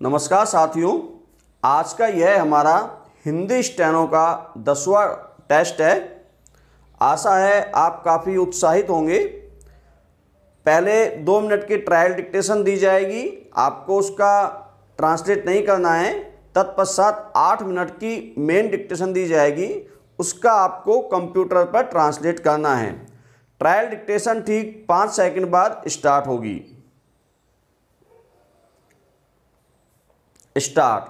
नमस्कार साथियों, आज का यह हमारा हिंदी स्टेनो का 10वां टेस्ट है। आशा है आप काफ़ी उत्साहित होंगे। पहले 2 मिनट की ट्रायल डिक्टेशन दी जाएगी, आपको उसका ट्रांसलेट नहीं करना है। तत्पश्चात 8 मिनट की मेन डिक्टेशन दी जाएगी, उसका आपको कंप्यूटर पर ट्रांसलेट करना है। ट्रायल डिक्टेशन ठीक 5 सेकंड बाद स्टार्ट होगी। स्टार्ट।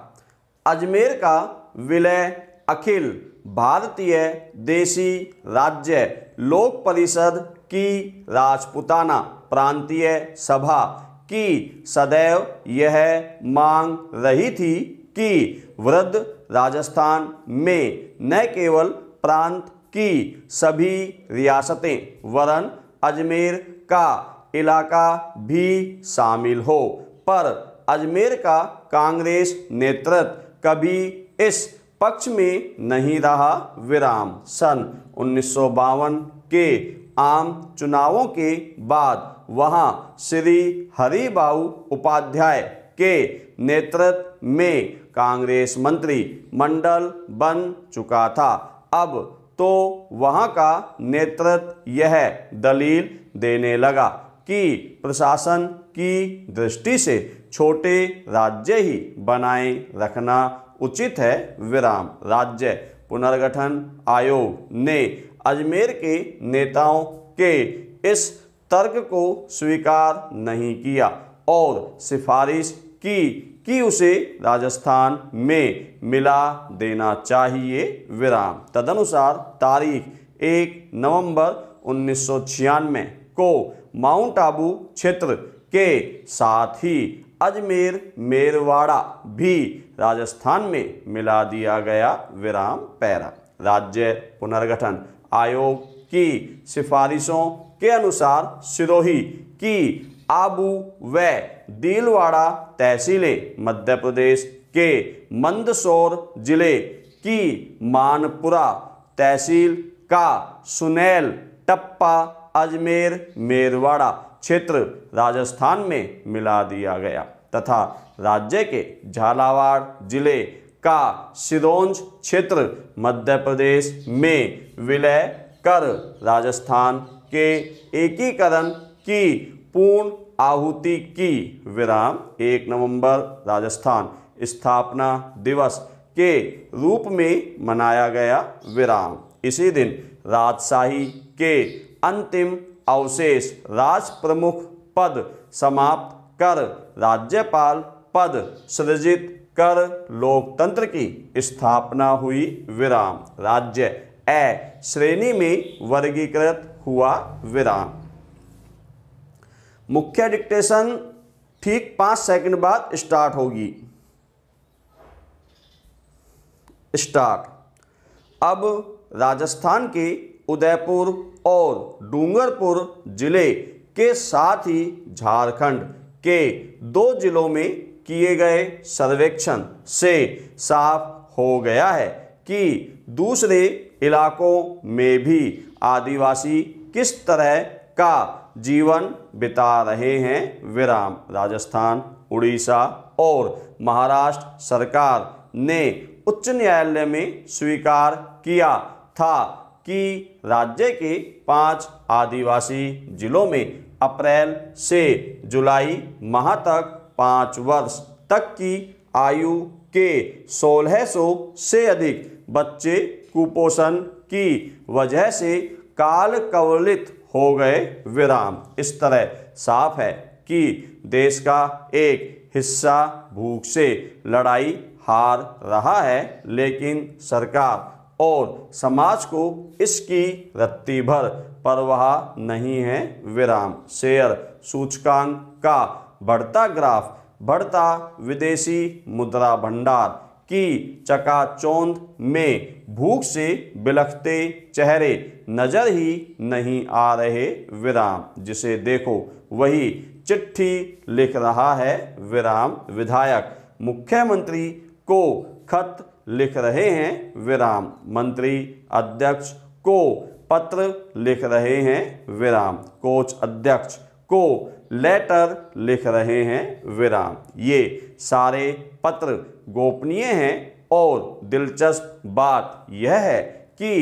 अजमेर का विलय अखिल भारतीय देशी राज्य लोक परिषद की राजपूताना प्रांतीय सभा की सदैव यह मांग रही थी कि वृद्ध राजस्थान में न केवल प्रांत की सभी रियासतें वरन अजमेर का इलाका भी शामिल हो, पर अजमेर का कांग्रेस नेतृत्व कभी इस पक्ष में नहीं रहा। सन 1952 के आम चुनावों के बाद वहां श्री हरिबाऊ उपाध्याय के नेतृत्व में कांग्रेस मंत्री मंडल बन चुका था। अब तो वहां का नेतृत्व यह दलील देने लगा कि प्रशासन की दृष्टि से छोटे राज्य ही बनाए रखना उचित है। राज्य पुनर्गठन आयोग ने अजमेर के नेताओं के इस तर्क को स्वीकार नहीं किया और सिफारिश की कि उसे राजस्थान में मिला देना चाहिए। तदनुसार तारीख 1 नवंबर 1996 को माउंट आबू क्षेत्र के साथ ही अजमेर मेरवाड़ा भी राजस्थान में मिला दिया गया। राज्य पुनर्गठन आयोग की सिफारिशों के अनुसार सिरोही की आबू व दीलवाड़ा तहसीलें मध्य प्रदेश के मंदसौर जिले की मानपुरा तहसील का सुनैल टप्पा अजमेर मेरवाड़ा क्षेत्र राजस्थान में मिला दिया गया तथा राज्य के झालावाड़ जिले का सिरोंज क्षेत्र मध्य प्रदेश में विलय कर राजस्थान के एकीकरण की पूर्ण आहुति की। 1 नवंबर राजस्थान स्थापना दिवस के रूप में मनाया गया। इसी दिन राजशाही के अंतिम अवशेष राज प्रमुख पद समाप्त कर राज्यपाल पद सृजित कर लोकतंत्र की स्थापना हुई। राज्य ए श्रेणी में वर्गीकृत हुआ। मुख्य डिक्टेशन ठीक 5 सेकंड बाद स्टार्ट होगी। स्टार्ट। अब राजस्थान के उदयपुर और डूंगरपुर जिले के साथ ही झारखंड के 2 जिलों में किए गए सर्वेक्षण से साफ हो गया है कि दूसरे इलाकों में भी आदिवासी किस तरह का जीवन बिता रहे हैं। राजस्थान, उड़ीसा और महाराष्ट्र सरकार ने उच्च न्यायालय में स्वीकार किया था कि राज्य के 5 आदिवासी जिलों में अप्रैल से जुलाई माह तक 5 वर्ष तक की आयु के 1600 से अधिक बच्चे कुपोषण की वजह से काल कवलित हो गए। इस तरह साफ है कि देश का एक हिस्सा भूख से लड़ाई हार रहा है, लेकिन सरकार और समाज को इसकी रत्ती भर परवाह नहीं है। शेयर सूचकांक का बढ़ता ग्राफ, बढ़ता विदेशी मुद्रा भंडार की चकाचौंध में भूख से बिलखते चेहरे नजर ही नहीं आ रहे। जिसे देखो वही चिट्ठी लिख रहा है। विधायक मुख्यमंत्री को खत लिख रहे हैं। मंत्री अध्यक्ष को पत्र लिख रहे हैं। कोष अध्यक्ष को लेटर लिख रहे हैं विराम। ये सारे पत्र गोपनीय हैं और दिलचस्प बात यह है कि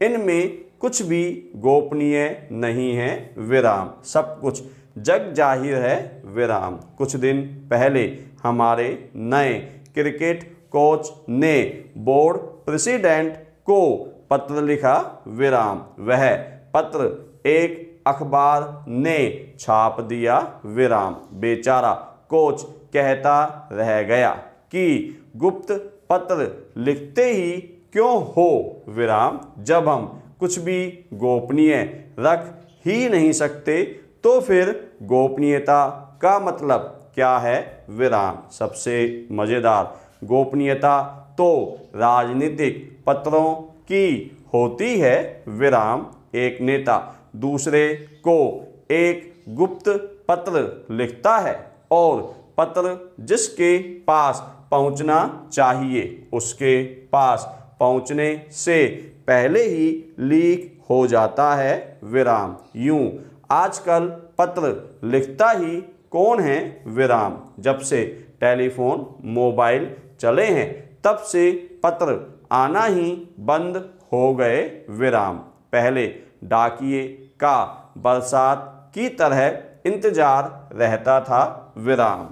इनमें कुछ भी गोपनीय नहीं है विराम, सब कुछ जग जाहिर है विराम। कुछ दिन पहले हमारे नए क्रिकेट कोच ने बोर्ड प्रेसिडेंट को पत्र लिखा विराम। वह पत्र एक अखबार ने छाप दिया विराम। बेचारा कोच कहता रह गया कि गुप्त पत्र लिखते ही क्यों हो विराम, जब हम कुछ भी गोपनीय रख ही नहीं सकते तो फिर गोपनीयता का मतलब क्या है विराम। सबसे मज़ेदार गोपनीयता तो राजनीतिक पत्रों की होती है विराम। एक नेता दूसरे को एक गुप्त पत्र लिखता है और पत्र जिसके पास पहुंचना चाहिए उसके पास पहुंचने से पहले ही लीक हो जाता है विराम। यूं आजकल पत्र लिखता ही कौन है विराम। जब से टेलीफोन मोबाइल चले हैं तब से पत्र आना ही बंद हो गए विराम। पहले डाकिए का बरसात की तरह इंतजार रहता था विराम।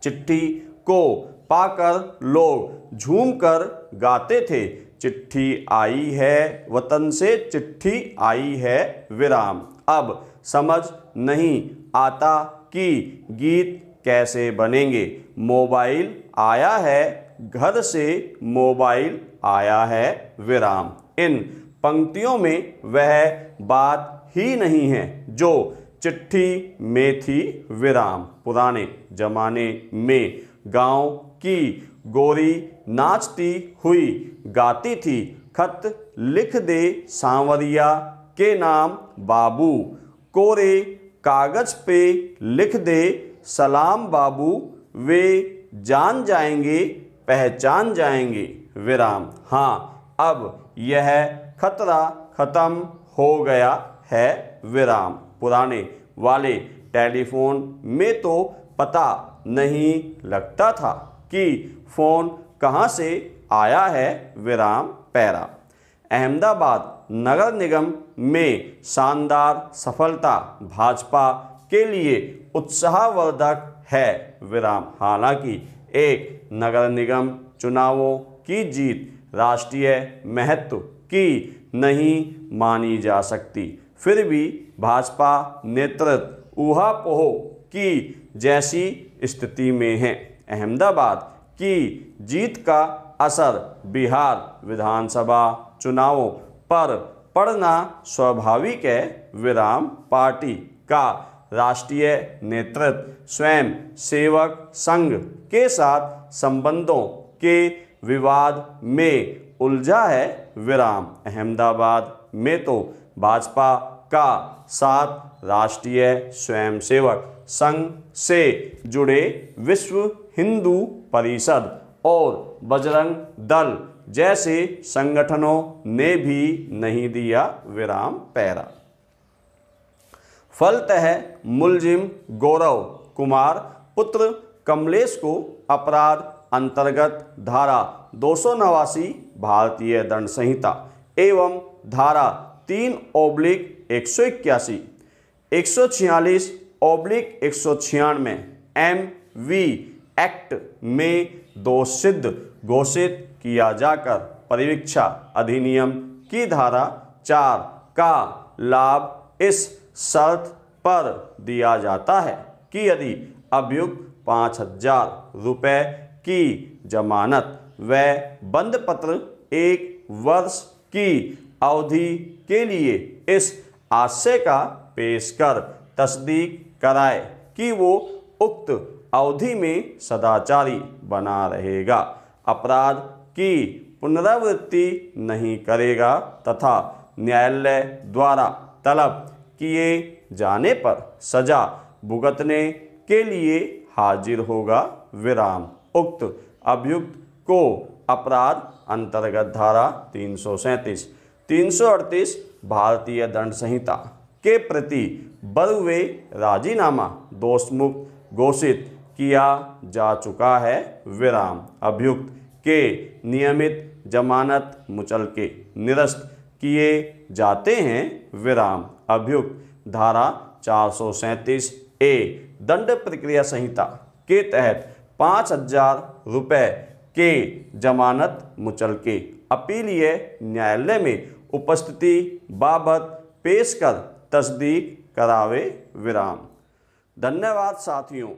चिट्ठी को पाकर लोग झूमकर गाते थे, चिट्ठी आई है वतन से, चिट्ठी आई है विराम। अब समझ नहीं आता कि गीत कैसे बनेंगे। मोबाइल आया है घर से, मोबाइल आया है विराम। इन पंक्तियों में वह बात ही नहीं है जो चिट्ठी में थी विराम। पुराने जमाने में गांव की गोरी नाचती हुई गाती थी, खत लिख दे सांवरिया के नाम बाबू, कोरे कागज पे लिख दे सलाम बाबू, वे जान जाएंगे पहचान जाएंगे विराम। हाँ, अब यह खतरा खत्म हो गया है विराम। पुराने वाले टेलीफोन में तो पता नहीं लगता था कि फ़ोन कहाँ से आया है विराम पैरा। अहमदाबाद नगर निगम में शानदार सफलता भाजपा के लिए उत्साहवर्धक है विराम। हालांकि एक नगर निगम चुनावों की जीत राष्ट्रीय महत्व की नहीं मानी जा सकती, फिर भी भाजपा नेतृत्व ऊहापोह की जैसी स्थिति में है। अहमदाबाद की जीत का असर बिहार विधानसभा चुनावों पर पड़ना स्वाभाविक है विराम। पार्टी का राष्ट्रीय नेतृत्व स्वयं सेवक संघ के साथ संबंधों के विवाद में उलझा है विराम। अहमदाबाद में तो भाजपा का साथ राष्ट्रीय स्वयंसेवक संघ से जुड़े विश्व हिंदू परिषद और बजरंग दल जैसे संगठनों ने भी नहीं दिया विराम पैरा। फलतः मुलजिम गौरव कुमार पुत्र कमलेश को अपराध अंतर्गत धारा 289 भारतीय दंड संहिता एवं धारा 3/181, 146/196 MV एक्ट में दोषसिद्ध घोषित किया जाकर परिवीक्षा अधिनियम की धारा 4 का लाभ इस शर्त पर दिया जाता है कि यदि अभियुक्त 5,000 रुपये की जमानत व बंद पत्र 1 वर्ष की अवधि के लिए इस आशय का पेश कर तस्दीक कराए कि वो उक्त अवधि में सदाचारी बना रहेगा, अपराध की पुनरावृत्ति नहीं करेगा तथा न्यायालय द्वारा तलब किए जाने पर सजा भुगतने के लिए हाजिर होगा विराम। उक्त अभियुक्त को अपराध अंतर्गत धारा 337, 338 भारतीय दंड संहिता के प्रति बरुवे राजीनामा दोषमुक्त घोषित किया जा चुका है विराम। अभियुक्त के नियमित जमानत मुचलके निरस्त किए जाते हैं विराम। अभियुक्त धारा 437 ए दंड प्रक्रिया संहिता के तहत 5,000 रुपये के जमानत मुचलके अपीलीय न्यायालय में उपस्थिति बाबत पेश कर तस्दीक करावे विराम। धन्यवाद साथियों।